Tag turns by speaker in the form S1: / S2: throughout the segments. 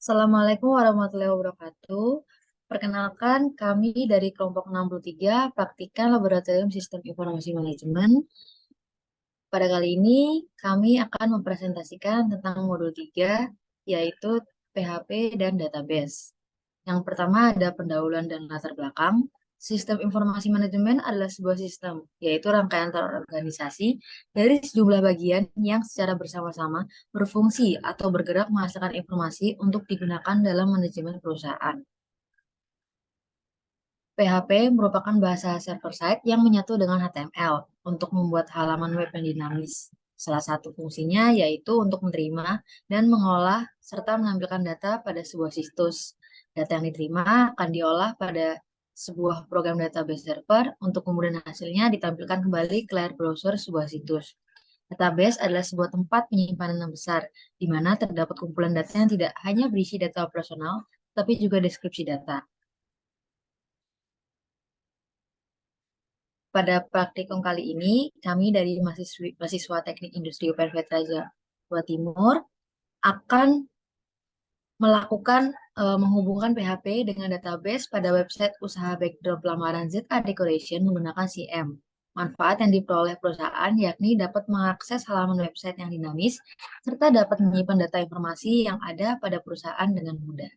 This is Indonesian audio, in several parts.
S1: Assalamualaikum warahmatullahi wabarakatuh. Perkenalkan, kami dari kelompok 63 Praktikan Laboratorium Sistem Informasi Manajemen. Pada kali ini, kami akan mempresentasikan tentang modul 3, yaitu PHP dan database. Yang pertama ada pendahuluan dan latar belakang. Sistem informasi manajemen adalah sebuah sistem, yaitu rangkaian terorganisasi dari sejumlah bagian yang secara bersama-sama berfungsi atau bergerak menghasilkan informasi untuk digunakan dalam manajemen perusahaan. PHP merupakan bahasa server-side yang menyatu dengan HTML untuk membuat halaman web yang dinamis. Salah satu fungsinya yaitu untuk menerima dan mengolah serta menampilkan data pada sebuah situs. Data yang diterima akan diolah pada sebuah program database server untuk kemudian hasilnya ditampilkan kembali ke layar browser sebuah situs. Database adalah sebuah tempat penyimpanan yang besar, di mana terdapat kumpulan data yang tidak hanya berisi data operasional, tapi juga deskripsi data. Pada praktikum kali ini, kami dari mahasiswa Teknik Industri UPN Vetra Jawa Timur akan melakukan menghubungkan PHP dengan database pada website usaha backdrop lamaran ZA Decoration menggunakan CM. Manfaat yang diperoleh perusahaan yakni dapat mengakses halaman website yang dinamis serta dapat menyimpan data informasi yang ada pada perusahaan dengan mudah.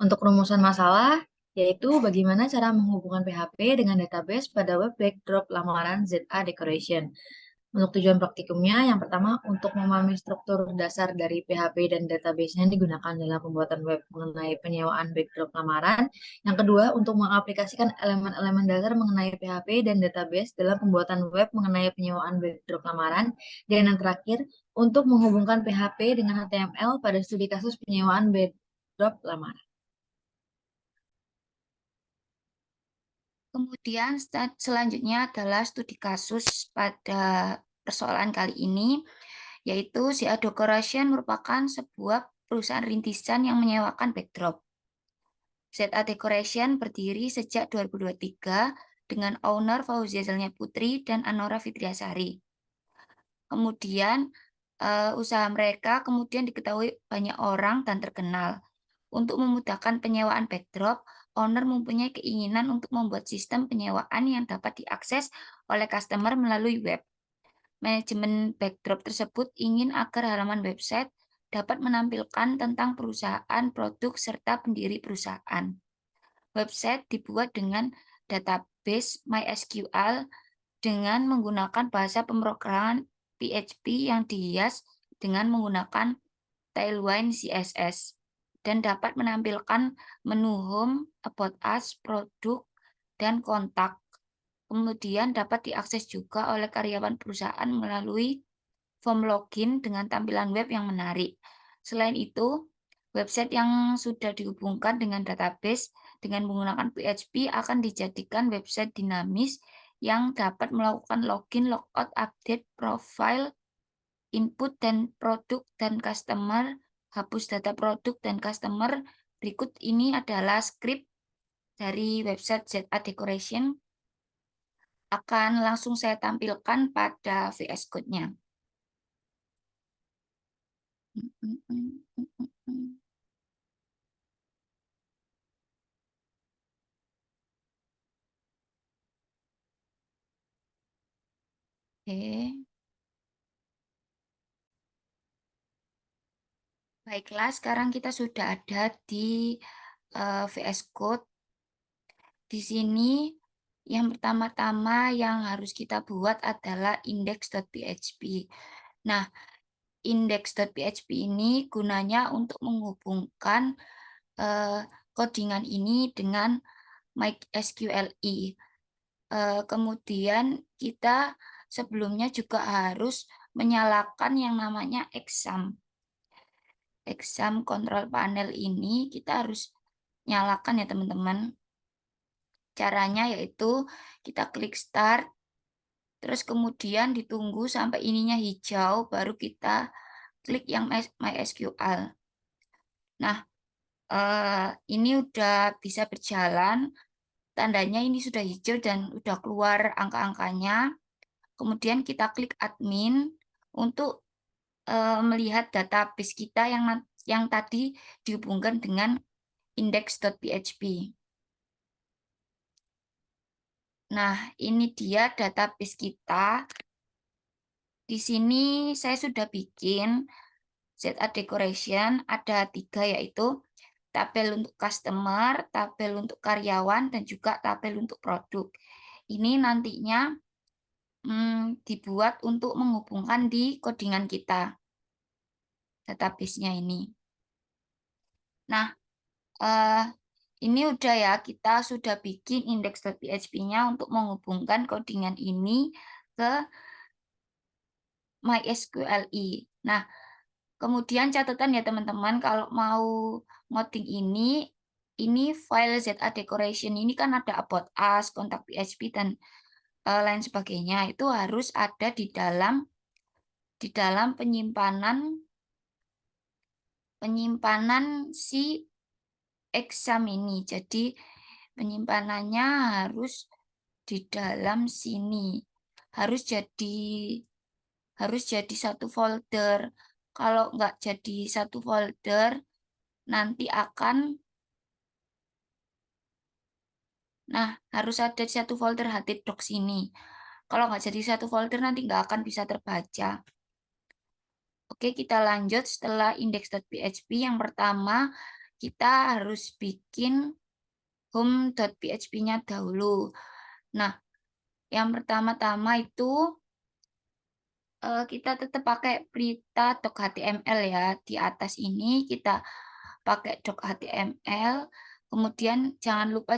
S1: Untuk rumusan masalah, yaitu bagaimana cara menghubungkan PHP dengan database pada web backdrop lamaran ZA Decoration. Untuk tujuan praktikumnya, yang pertama untuk memahami struktur dasar dari PHP dan database yang digunakan dalam pembuatan web mengenai penyewaan backdrop lamaran. Yang kedua, untuk mengaplikasikan elemen-elemen dasar mengenai PHP dan database dalam pembuatan web mengenai penyewaan backdrop lamaran. Dan yang terakhir, untuk menghubungkan PHP dengan HTML pada studi kasus penyewaan backdrop lamaran.
S2: Kemudian selanjutnya adalah studi kasus pada persoalan kali ini, yaitu ZA Decoration merupakan sebuah perusahaan rintisan yang menyewakan backdrop. ZA Decoration berdiri sejak 2023 dengan owner Fauzia Zelnya Putri dan Anora Fitriasari. Kemudian usaha mereka kemudian diketahui banyak orang dan terkenal. Untuk memudahkan penyewaan backdrop, owner mempunyai keinginan untuk membuat sistem penyewaan yang dapat diakses oleh customer melalui web. Manajemen backdrop tersebut ingin agar halaman website dapat menampilkan tentang perusahaan, produk, serta pendiri perusahaan. Website dibuat dengan database MySQL dengan menggunakan bahasa pemrograman PHP yang dihias dengan menggunakan Tailwind CSS dan dapat menampilkan menu home, about us, produk, dan kontak. Kemudian dapat diakses juga oleh karyawan perusahaan melalui form login dengan tampilan web yang menarik. Selain itu, website yang sudah dihubungkan dengan database dengan menggunakan PHP akan dijadikan website dinamis yang dapat melakukan login, logout, update, profile, input dan produk dan customer, hapus data produk dan customer. Berikut ini adalah script dari website ZA Decoration. Akan langsung saya tampilkan pada VS Code-nya. Oke. Baiklah, sekarang kita sudah ada di VS Code. Di sini yang pertama-tama yang harus kita buat adalah index.php. Nah, index.php ini gunanya untuk menghubungkan codingan ini dengan MySQLi. Kemudian kita sebelumnya juga harus menyalakan yang namanya exam. Exam control panel ini kita harus nyalakan ya teman-teman. Caranya yaitu kita klik start, terus kemudian ditunggu sampai ininya hijau, baru kita klik yang MySQL. Nah, ini udah bisa berjalan, tandanya ini sudah hijau dan udah keluar angka-angkanya. Kemudian kita klik admin untuk melihat database kita yang tadi dihubungkan dengan index.php. Nah, ini dia database kita. Di sini saya sudah bikin ZA Decoration, ada 3, yaitu tabel untuk customer, tabel untuk karyawan, dan juga tabel untuk produk. Ini nantinya dibuat untuk menghubungkan di codingan kita, database-nya ini. Nah, ini udah ya, kita sudah bikin index.php-nya untuk menghubungkan codingan ini ke MySQLi. Nah, kemudian catatan ya teman-teman, kalau mau ngoding ini file ZA Decoration ini kan ada about us, kontak PHP, dan lain sebagainya. Itu harus ada di dalam penyimpanan si exam ini. Jadi penyimpanannya harus di dalam sini. Harus jadi satu folder. Kalau nggak jadi satu folder, nanti harus ada di satu folder htdocs ini. Kalau nggak jadi satu folder, nanti nggak akan bisa terbaca. Oke, kita lanjut setelah index.php. Yang pertama, kita harus bikin home.php-nya dahulu. Nah, yang pertama-tama itu kita tetap pakai Prita.html ya. Di atas ini kita pakai .html. Kemudian jangan lupa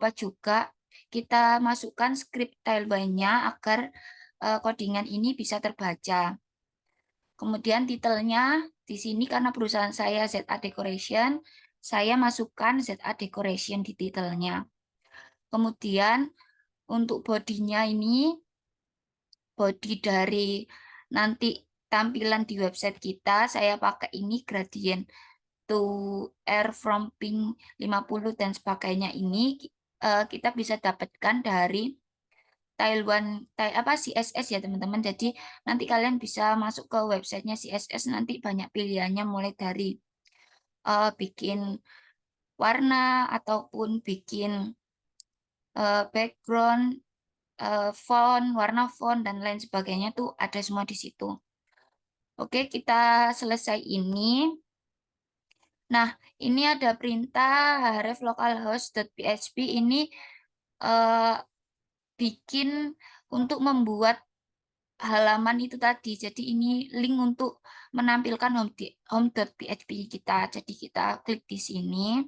S2: juga kita masukkan script tailwind-nya agar codingan ini bisa terbaca. Kemudian titelnya di sini karena perusahaan saya ZA Decoration, saya masukkan ZA Decoration di titelnya. Kemudian untuk bodinya ini, body dari nanti tampilan di website kita, saya pakai ini gradient to air from pink 50 dan sebagainya. Ini kita bisa dapatkan dari CSS ya teman-teman. Jadi nanti kalian bisa masuk ke websitenya CSS, nanti banyak pilihannya mulai dari bikin warna ataupun bikin background, font, warna font, dan lain sebagainya tuh ada semua di situ. Oke, kita selesai ini. Nah, ini ada perintah href localhost.php ini bikin untuk membuat halaman itu tadi. Jadi ini link untuk menampilkan home.php kita. Jadi kita klik di sini.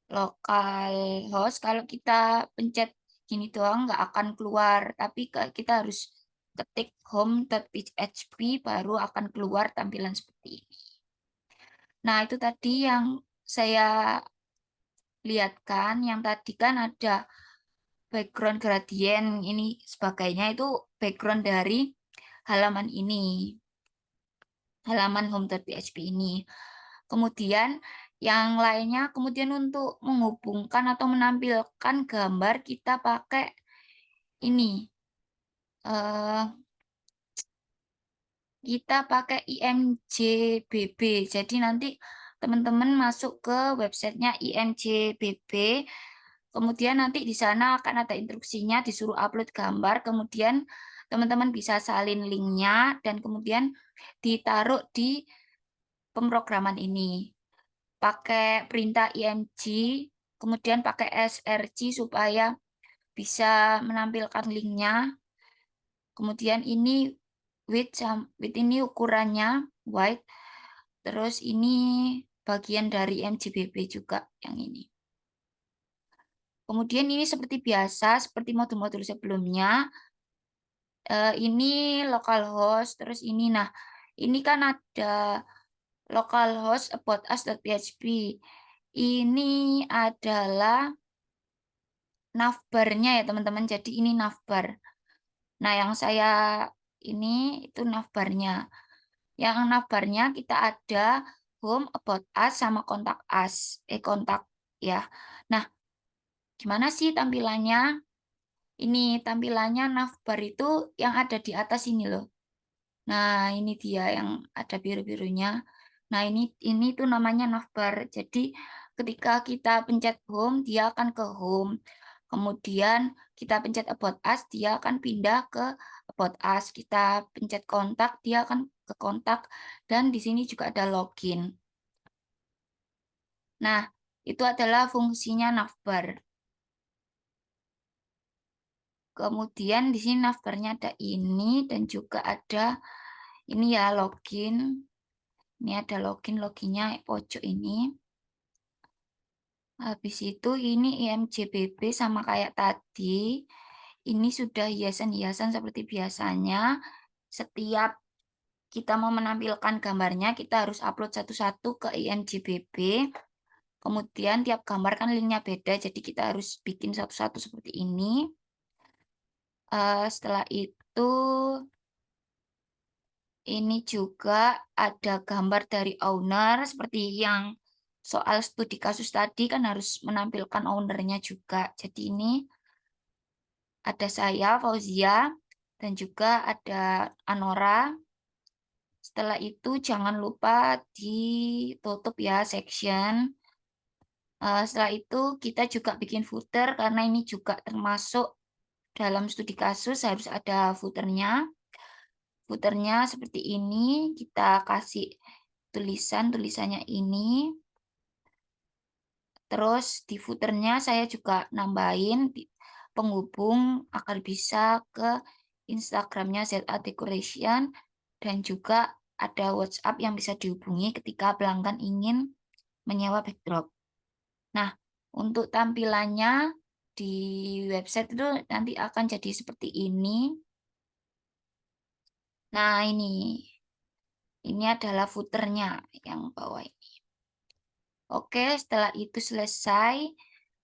S2: Localhost, kalau kita pencet gini doang nggak akan keluar. Tapi kita harus ketik home.php baru akan keluar tampilan seperti ini. Nah, itu tadi yang saya lihatkan. Yang tadi kan ada background gradient ini sebagainya, itu background dari halaman ini, halaman home.php ini. Kemudian yang lainnya, kemudian untuk menghubungkan atau menampilkan gambar kita pakai ini, kita pakai IMJBB. Jadi nanti teman-teman masuk ke websitenya IMJBB. Kemudian nanti di sana akan ada instruksinya, disuruh upload gambar, kemudian teman-teman bisa salin linknya, dan kemudian ditaruh di pemrograman ini. Pakai perintah img, kemudian pakai src supaya bisa menampilkan linknya. Kemudian ini width ini ukurannya, white. Terus ini bagian dari MJBB juga yang ini. Kemudian ini seperti biasa, seperti modul-modul sebelumnya. Ini localhost, terus ini. Nah, ini kan ada localhost about us.php. Ini adalah navbar-nya ya teman-teman. Jadi ini navbar. Nah, yang saya ini itu navbar-nya. Yang navbar-nya kita ada home, about us, sama kontak us. Kontak ya. Nah, gimana sih tampilannya? Ini tampilannya navbar itu yang ada di atas ini loh. Nah, ini dia yang ada biru-birunya. Nah, ini tuh namanya navbar. Jadi, ketika kita pencet home, dia akan ke home. Kemudian kita pencet about us, dia akan pindah ke about us. Kita pencet kontak, dia akan ke kontak. Dan di sini juga ada login. Nah, itu adalah fungsinya navbar. Kemudian di sini navbarnya ada ini dan juga ada ini ya login. Ini ada loginnya pojok ini. Habis itu ini IMJBB sama kayak tadi. Ini sudah hiasan-hiasan seperti biasanya. Setiap kita mau menampilkan gambarnya, kita harus upload satu-satu ke IMJBB. Kemudian tiap gambar kan linknya beda, jadi kita harus bikin satu-satu seperti ini. Setelah itu, ini juga ada gambar dari owner, seperti yang soal studi kasus tadi kan harus menampilkan ownernya juga. Jadi ini ada saya, Fauzia, dan juga ada Anora. Setelah itu jangan lupa ditutup ya section. Setelah itu kita juga bikin footer karena ini juga termasuk dalam studi kasus harus ada footernya. Footernya seperti ini, kita kasih tulisannya ini. Terus di footernya saya juga nambahin penghubung agar bisa ke Instagramnya ZA Decoration dan juga ada WhatsApp yang bisa dihubungi ketika pelanggan ingin menyewa backdrop. Nah, untuk tampilannya di website itu nanti akan jadi seperti ini. Nah, ini adalah footernya yang bawah ini. Oke, setelah itu selesai,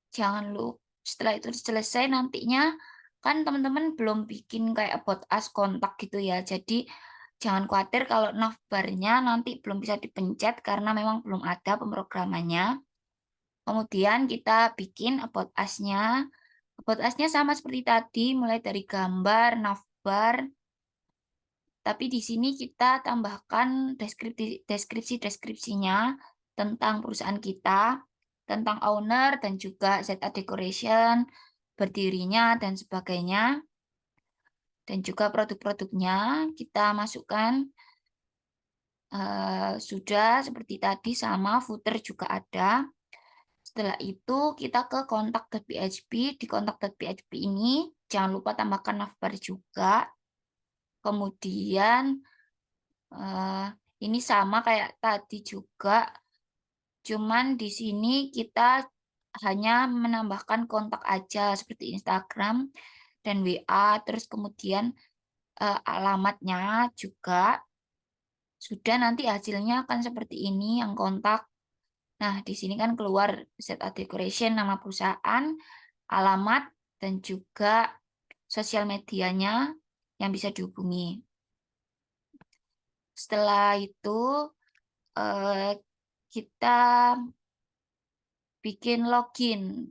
S2: jangan lupa setelah itu selesai nantinya kan teman-teman belum bikin kayak about us kontak gitu ya. Jadi jangan khawatir kalau navbarnya nanti belum bisa dipencet karena memang belum ada pemrogramannya. Kemudian kita bikin about us-nya. About us-nya sama seperti tadi, mulai dari gambar, navbar, tapi di sini kita tambahkan deskripsi-deskripsinya tentang perusahaan kita, tentang owner dan juga ZA Decoration, berdirinya dan sebagainya. Dan juga produk-produknya kita masukkan sudah seperti tadi sama footer juga ada. Setelah itu kita ke kontak.php. Di kontak.php ini jangan lupa tambahkan navbar juga. Kemudian ini sama kayak tadi juga, cuman di sini kita hanya menambahkan kontak aja seperti Instagram dan WA, terus kemudian alamatnya juga sudah nanti hasilnya akan seperti ini yang kontak. Nah, di sini kan keluar ZA Decoration, nama perusahaan, alamat, dan juga sosial medianya yang bisa dihubungi. Setelah itu eh, kita bikin login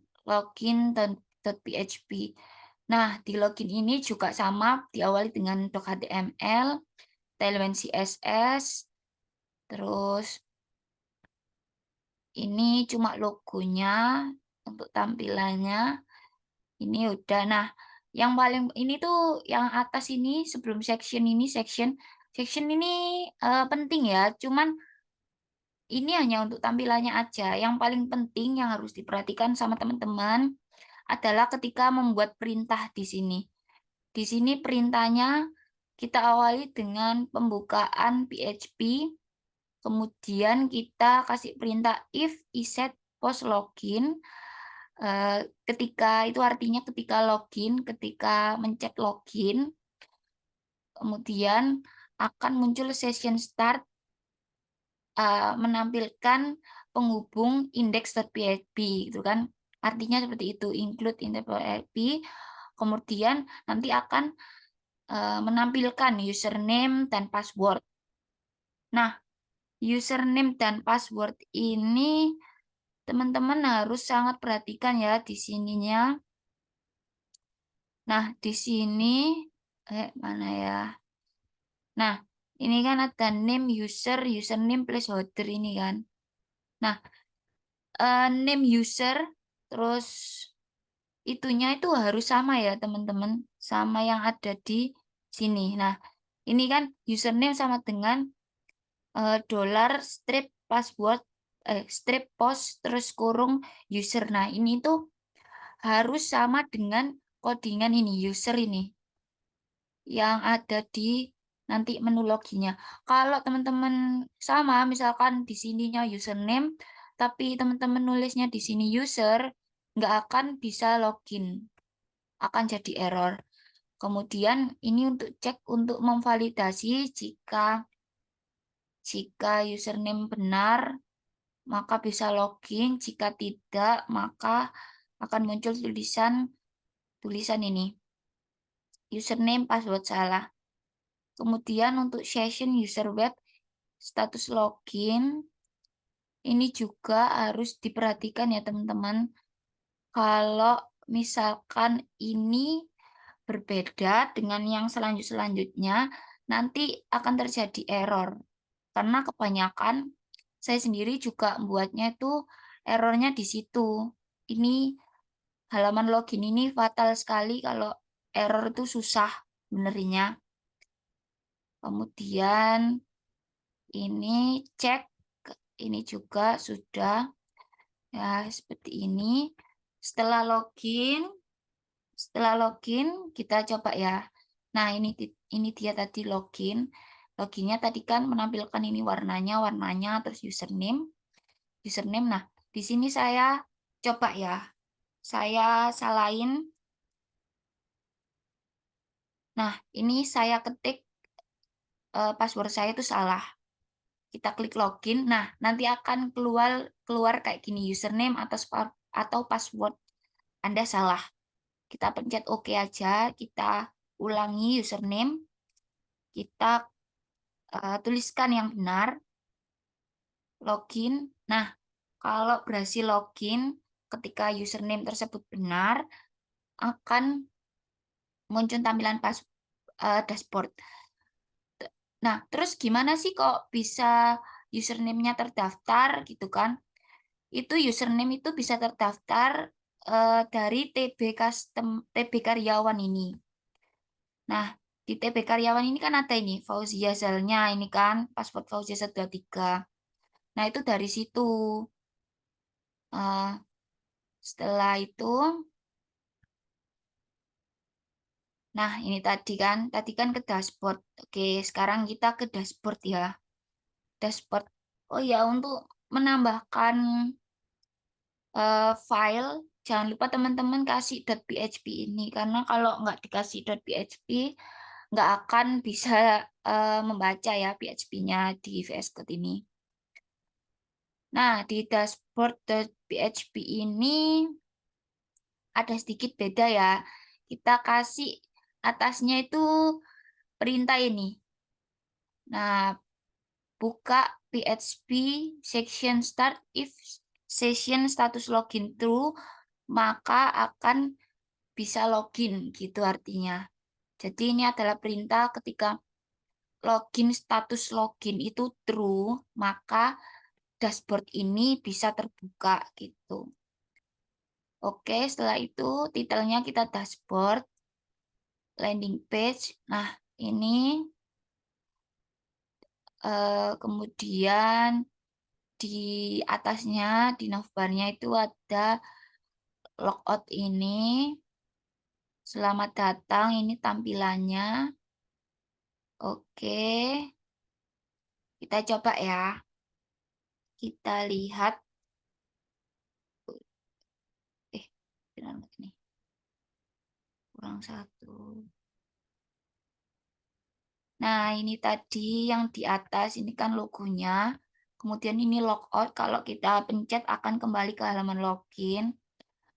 S2: dan .php. Nah, di login ini juga sama, diawali dengan doc.html, Tailwind CSS, terus ini cuma logonya untuk tampilannya. Ini udah. Nah, yang paling ini tuh yang atas ini sebelum section ini penting ya. Cuman ini hanya untuk tampilannya aja. Yang paling penting yang harus diperhatikan sama teman-teman adalah ketika membuat perintah di sini. Di sini perintahnya kita awali dengan pembukaan PHP, kemudian kita kasih perintah if iset post login. Ketika itu artinya ketika login, ketika mencet login, kemudian akan muncul session start menampilkan penghubung index.php gitu kan. Artinya seperti itu, include index.php. Kemudian nanti akan menampilkan username dan password. Nah, username dan password ini teman-teman harus sangat perhatikan ya di sininya. Nah, di sini mana ya? Nah, ini kan ada name user, username, placeholder ini kan. Nah, name user terus itunya itu harus sama ya, teman-teman, sama yang ada di sini. Nah, ini kan username sama dengan dollar strip password strip post terus kurung user. Nah, ini tuh harus sama dengan codingan ini user ini yang ada di nanti menu loginnya. Kalau teman-teman sama, misalkan di sininya username, tapi teman-teman nulisnya di sini user, nggak akan bisa login, akan jadi error. Kemudian ini untuk cek untuk memvalidasi jika username benar, maka bisa login. Jika tidak, maka akan muncul tulisan ini. Username password salah. Kemudian untuk session user web status login ini juga harus diperhatikan ya teman-teman. Kalau misalkan ini berbeda dengan yang selanjutnya, nanti akan terjadi error. Karena kebanyakan saya sendiri juga membuatnya itu errornya di situ. Ini halaman login ini fatal sekali kalau error itu susah benerinya. Kemudian ini cek, ini juga sudah ya seperti ini. Setelah login kita coba ya. Nah, ini dia tadi login. Loginnya tadi kan menampilkan ini warnanya terus username. Nah, di sini saya coba ya. Saya salahin. Nah, ini saya ketik password saya itu salah. Kita klik login. Nah, nanti akan keluar kayak gini username atau password Anda salah. Kita pencet OK aja, kita ulangi username, kita tuliskan yang benar, login. Nah, kalau berhasil login, ketika username tersebut benar, akan muncul tampilan dashboard. Nah, terus gimana sih kok bisa username-nya terdaftar gitu kan? Itu username itu bisa terdaftar dari TB karyawan ini. Nah, di TB karyawan ini kan ada ini, Fauzia Zalnya ini kan, password Fauzia 123. Nah, itu dari situ. Eh, setelah itu, nah ini tadi kan ke dashboard. Oke, sekarang kita ke dashboard ya. Dashboard. Oh ya, untuk menambahkan file, jangan lupa teman-teman kasih .php ini. Karena kalau nggak dikasih .php, nggak akan bisa membaca ya PHP-nya di VS Code ini. Nah, di dashboard.php ini ada sedikit beda ya. Kita kasih atasnya itu perintah ini. Nah, buka PHP section start if session status login true, maka akan bisa login gitu artinya. Jadi ini adalah perintah ketika status login itu true, maka dashboard ini bisa terbuka gitu. Oke, setelah itu titelnya kita dashboard, landing page. Nah, ini kemudian di atasnya, di navbarnya itu ada logout ini. Selamat datang, ini tampilannya. Oke, kita coba ya. Kita lihat. Benar nggak nih? Kurang satu. Nah, ini tadi yang di atas, ini kan logonya. Kemudian ini logout, kalau kita pencet akan kembali ke halaman login.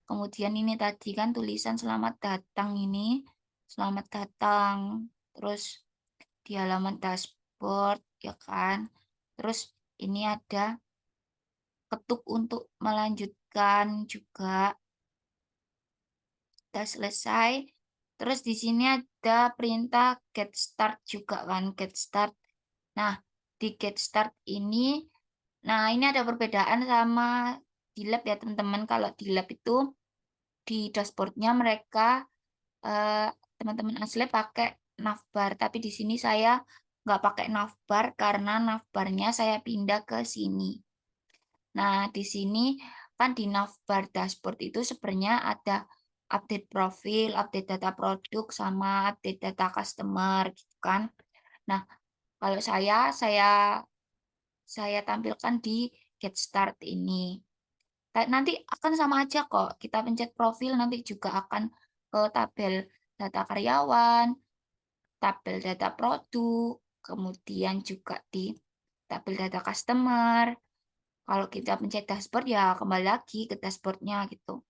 S2: Kemudian ini tadi kan tulisan selamat datang ini. Selamat datang. Terus di halaman dashboard, ya kan. Terus ini ada ketuk untuk melanjutkan juga. Kita selesai. Terus di sini ada perintah get start juga kan, get start. Nah, di get start ini, nah ini ada perbedaan sama di lab ya teman-teman. Kalau di lab itu di dashboardnya mereka teman-teman asli pakai navbar, tapi di sini saya nggak pakai navbar karena navbarnya saya pindah ke sini. Nah, di sini kan di navbar dashboard itu sebenarnya ada update profil, update data produk, sama update data customer gitu kan. Nah, kalau saya tampilkan di get start ini. Nanti akan sama aja kok. Kita pencet profil nanti juga akan ke tabel data karyawan, tabel data produk, kemudian juga di tabel data customer. Kalau kita pencet dashboard ya kembali lagi ke dashboardnya gitu.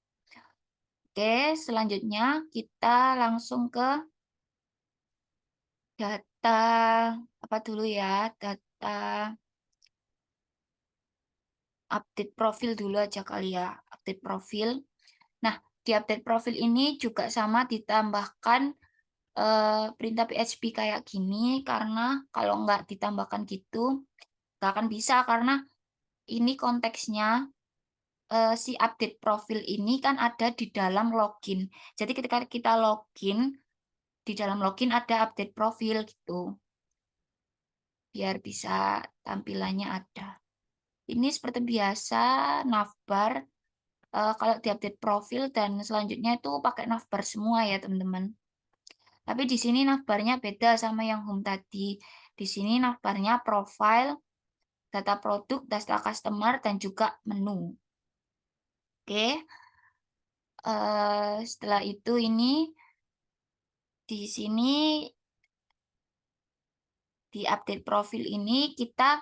S2: Oke, selanjutnya kita langsung ke data apa dulu ya? Data update profil dulu aja kali ya. Update profil. Nah, di update profil ini juga sama ditambahkan perintah PHP kayak gini karena kalau nggak ditambahkan gitu nggak akan bisa karena ini konteksnya si update profil ini kan ada di dalam login. Jadi ketika kita login, di dalam login ada update profil gitu. Biar bisa tampilannya ada. Ini seperti biasa navbar kalau di update profil dan selanjutnya itu pakai navbar semua ya teman-teman. Tapi di sini navbarnya beda sama yang home tadi. Di sini navbarnya profile, data produk, data customer, dan juga menu. Oke, setelah itu ini di sini di update profil ini kita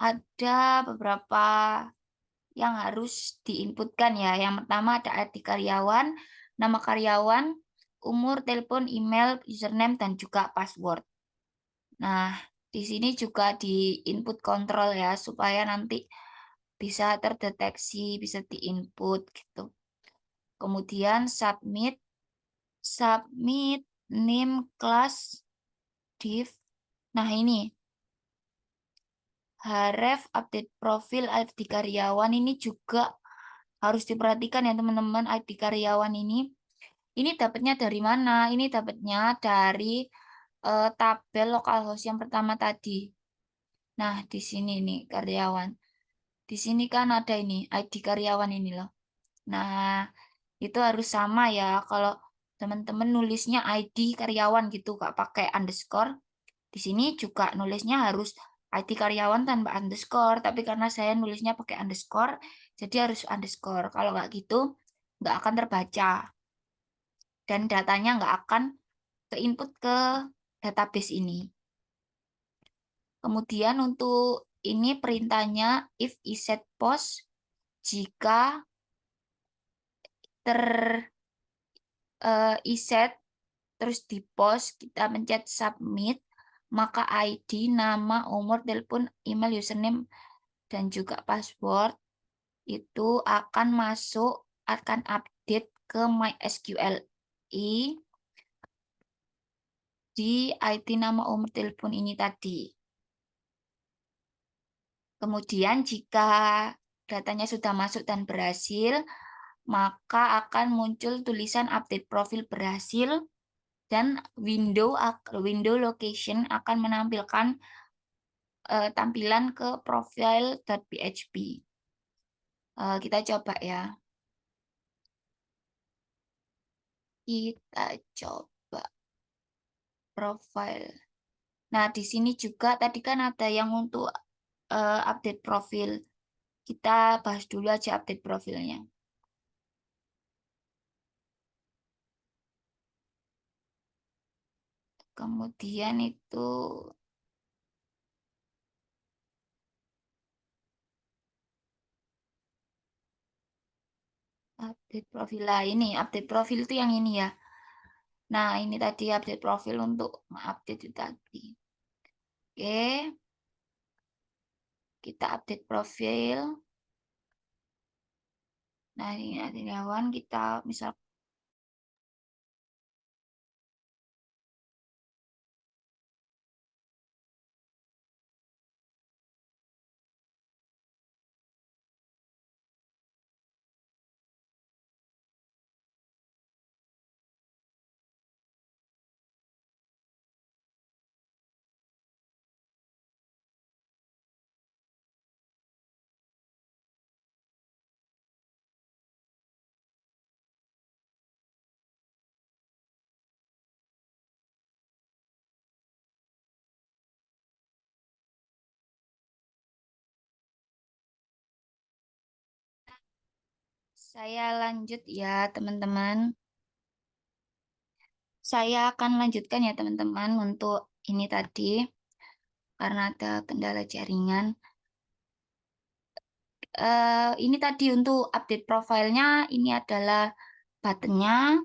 S2: ada beberapa yang harus diinputkan ya. Yang pertama ada ID karyawan, nama karyawan, umur, telepon, email, username, dan juga password. Nah, di sini juga di input kontrol ya, supaya nanti bisa terdeteksi, bisa diinput gitu. Kemudian submit, submit name class div. Nah, ini href update profil ID karyawan ini juga harus diperhatikan ya teman-teman. ID karyawan ini dapatnya dari mana? Ini dapatnya dari tabel localhost yang pertama tadi. Nah, di sini nih karyawan. Di sini kan ada ini ID karyawan ini loh. Nah, itu harus sama ya. Kalau teman-teman nulisnya ID karyawan gitu, gak pakai underscore. Di sini juga nulisnya harus ID karyawan tanpa underscore. Tapi karena saya nulisnya pakai underscore, jadi harus underscore. Kalau nggak gitu, nggak akan terbaca. Dan datanya nggak akan ke input ke database ini. Kemudian untuk ini perintahnya if iset post jika iset terus di post kita mencet submit maka ID, nama, umur, telepon, email, username dan juga password itu akan masuk akan update ke MySQL di ID, nama, umur, telepon ini tadi. Kemudian jika datanya sudah masuk dan berhasil, maka akan muncul tulisan update profil berhasil dan window location akan menampilkan tampilan ke profile.php. Kita coba ya. Kita coba profile. Nah, di sini juga tadi kan ada yang untuk update profil. Kita bahas dulu aja update profilnya. Kemudian itu update profil lah ini update profil itu yang ini ya. Nah ini tadi update profil untuk update itu tadi. Oke, kita update profil. Nah ini karyawan kita misal Saya lanjut ya, teman-teman. Saya akan lanjutkan ya, teman-teman, untuk ini tadi, karena ada kendala jaringan. Ini tadi untuk update profilnya, ini adalah buttonnya.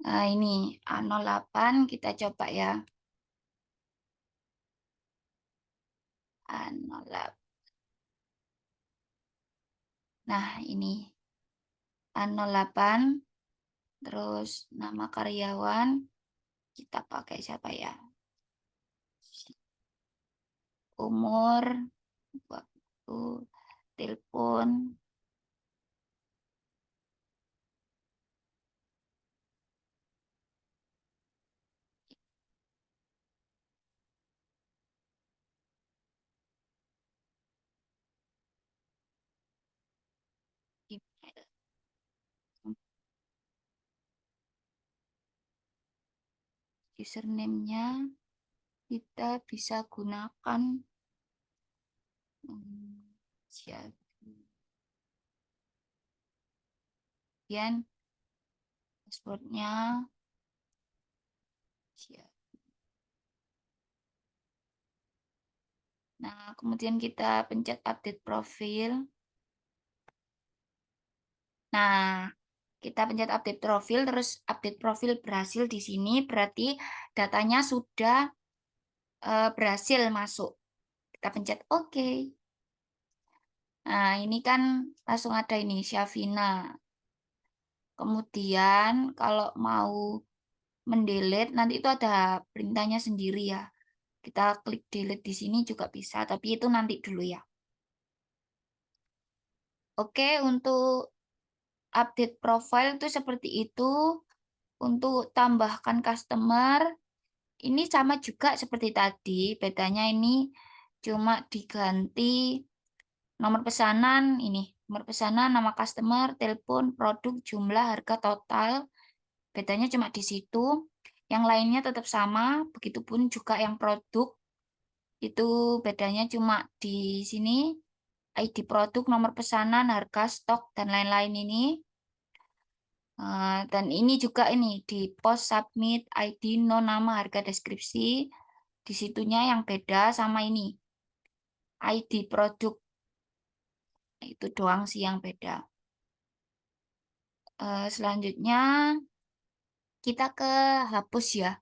S2: Ini A08, kita coba ya. A08. Nah, ini A08. Terus nama karyawan, kita pakai siapa ya? Umur, waktu, telepon, email. Username-nya kita bisa gunakan siap. Kemudian password-nya siap. Nah, kemudian kita pencet update profil. Nah, kita pencet update profil, terus update profil berhasil di sini, berarti datanya sudah berhasil masuk. Kita pencet OK. Nah, ini kan langsung ada ini, Syafina. Kemudian kalau mau mendelete, nanti itu ada perintahnya sendiri ya. Kita klik delete di sini juga bisa, tapi itu nanti dulu ya. Oke, untuk update profile itu seperti itu. Untuk tambahkan customer, ini sama juga seperti tadi. Bedanya ini cuma diganti nomor pesanan, ini nomor pesanan, nama customer, telepon, produk, jumlah, harga total. Bedanya cuma di situ. Yang lainnya tetap sama, begitupun juga yang produk. Itu bedanya cuma di sini, ID produk, nomor pesanan, harga, stok, dan lain-lain ini. Dan ini juga ini di post submit ID no nama harga deskripsi, di situnya yang beda sama ini ID produk, itu doang sih yang beda. Selanjutnya kita ke hapus ya,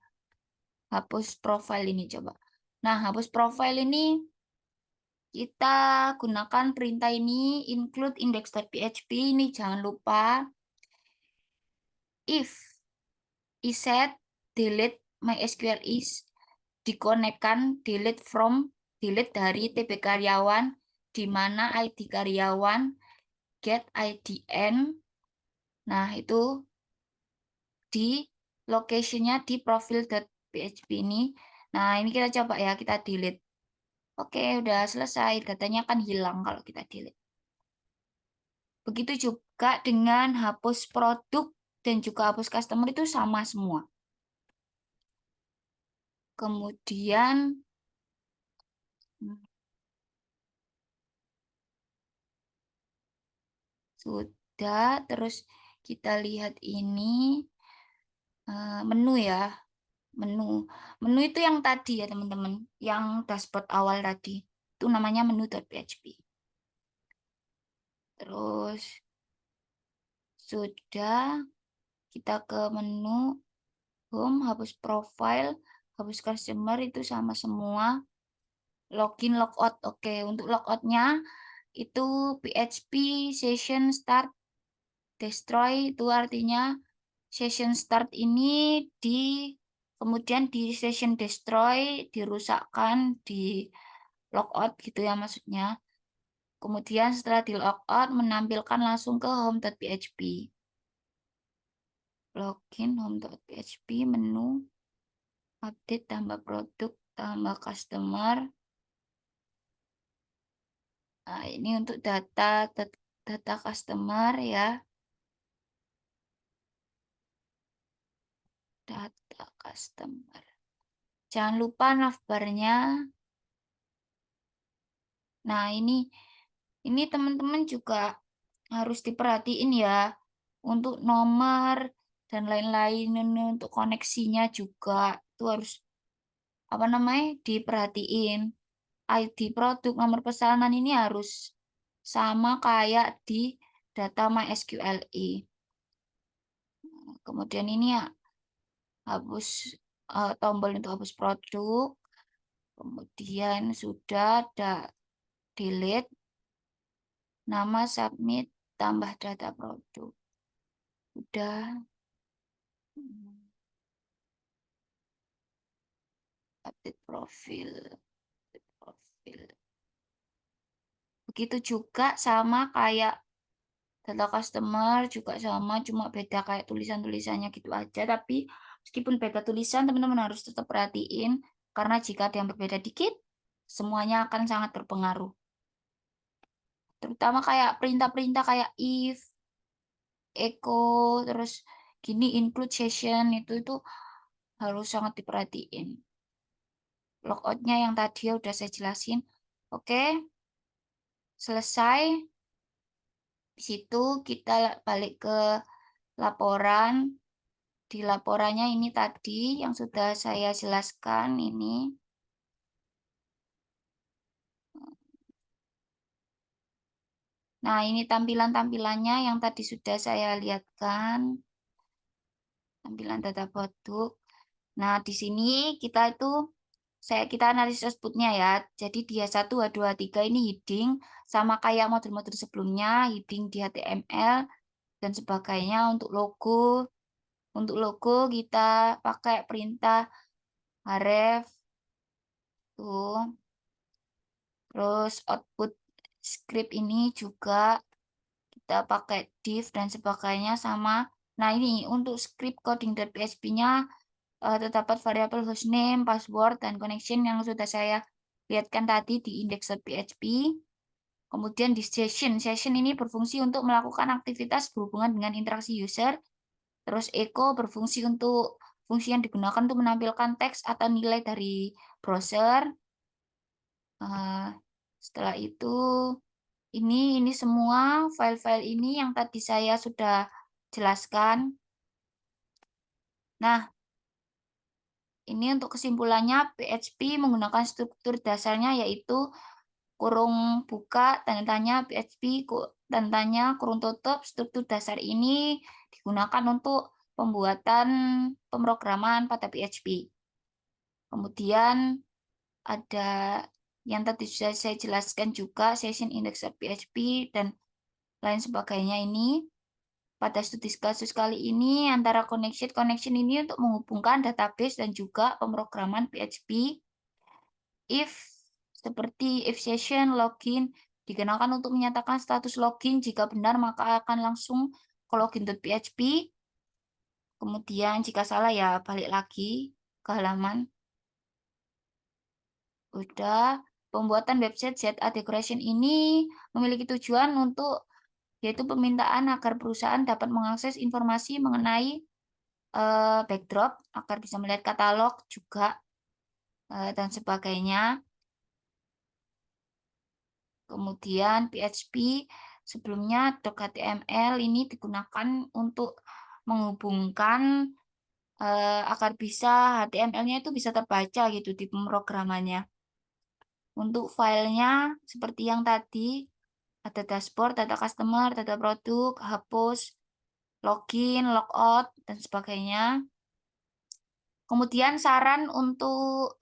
S2: hapus profile ini coba. Nah, hapus profile ini kita gunakan perintah ini, include index.php. Ini jangan lupa if iset delete MySQL is dikonekkan delete from, delete dari TB karyawan, di mana ID karyawan get IDN. Nah, itu di location-nya di profil.php ini. Nah, ini kita coba ya, kita delete. Oke, udah selesai. Datanya kan hilang kalau kita delete. Begitu juga dengan hapus produk dan juga hapus customer, itu sama semua. Kemudian sudah, terus kita lihat ini menu ya. Menu itu yang tadi ya, teman-teman, yang dashboard awal tadi. Itu namanya menu.php. Terus sudah, kita ke menu home, hapus profile, hapus customer, itu sama semua. Login, logout. Oke, untuk logoutnya itu PHP session start destroy, itu artinya session start ini kemudian di session destroy, dirusakkan, di logout gitu ya maksudnya. Kemudian setelah di logout menampilkan langsung ke home.php. Login home.php, menu update, tambah produk, tambah customer. Nah, ini untuk data customer ya. Data customer. Jangan lupa navbarnya. Nah, ini teman-teman juga harus diperhatiin ya untuk nomor dan lain-lain, untuk koneksinya juga itu harus apa namanya diperhatiin. ID produk, nomor pesanan ini harus sama kayak di data MySQLi. Kemudian ini ya hapus tombol untuk hapus produk. Kemudian sudah ada delete, nama submit, tambah data produk. Udah. Update profil. Begitu juga sama kayak data customer juga sama, cuma beda kayak tulisan-tulisannya gitu aja. Tapi meskipun beda tulisan, teman-teman harus tetap perhatiin karena jika ada yang berbeda dikit, semuanya akan sangat berpengaruh. Terutama kayak perintah-perintah kayak if, echo, terus gini include session itu harus sangat diperhatiin. Logout-nya yang tadi udah saya jelasin. Oke, selesai. Di situ kita balik ke laporan. Di laporannya ini tadi yang sudah saya jelaskan ini. Nah, ini tampilan-tampilannya yang tadi sudah saya lihatkan. Tampilan data produk. Nah, di sini kita analisis output-nya ya. Jadi dia 1, H2, H3 ini heading sama kayak modul-modul sebelumnya, heading di HTML dan sebagainya. Untuk logo kita pakai perintah href tuh. Terus output script ini juga kita pakai div dan sebagainya sama. Nah, ini untuk script coding.php-nya terdapat variabel hostname, password, dan connection yang sudah saya lihatkan tadi di index.php. Kemudian di session ini berfungsi untuk melakukan aktivitas berhubungan dengan interaksi user. Terus echo berfungsi untuk fungsi yang digunakan untuk menampilkan teks atau nilai dari browser. Setelah itu, ini semua file-file ini yang tadi saya sudah jelaskan. Nah, ini untuk kesimpulannya, PHP menggunakan struktur dasarnya yaitu kurung buka, tanda tanya, PHP, tanda tanya, kurung tutup. Struktur dasar ini digunakan untuk pembuatan pemrograman pada PHP. Kemudian ada yang tadi sudah saya jelaskan juga, session index.php dan lain sebagainya ini. Pada studi kasus kali ini, antara connection ini untuk menghubungkan database dan juga pemrograman PHP. If, seperti if session, login, digunakan untuk menyatakan status login. Jika benar, maka akan langsung ke login.php. Kemudian jika salah ya balik lagi ke halaman. Udah, pembuatan website ZA Decoration ini memiliki tujuan yaitu permintaan agar perusahaan dapat mengakses informasi mengenai backdrop, agar bisa melihat katalog juga, dan sebagainya. Kemudian PHP sebelumnya .html ini digunakan untuk menghubungkan agar bisa HTML-nya itu bisa terbaca gitu di pemrogramannya. Untuk filenya seperti yang tadi, ada dashboard, data customer, data produk, hapus, login, logout, dan sebagainya. Kemudian saran untuk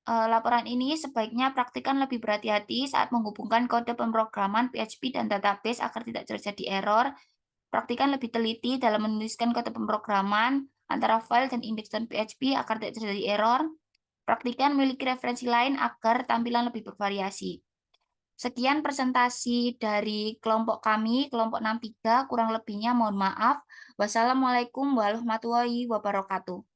S2: laporan ini sebaiknya praktikkan lebih berhati-hati saat menghubungkan kode pemrograman PHP dan database agar tidak terjadi error. Praktikkan lebih teliti dalam menuliskan kode pemrograman antara file dan index.php agar tidak terjadi error. Praktikkan memiliki referensi lain agar tampilan lebih bervariasi. Sekian presentasi dari kelompok kami, kelompok 63, kurang lebihnya mohon maaf. Wassalamualaikum warahmatullahi wabarakatuh.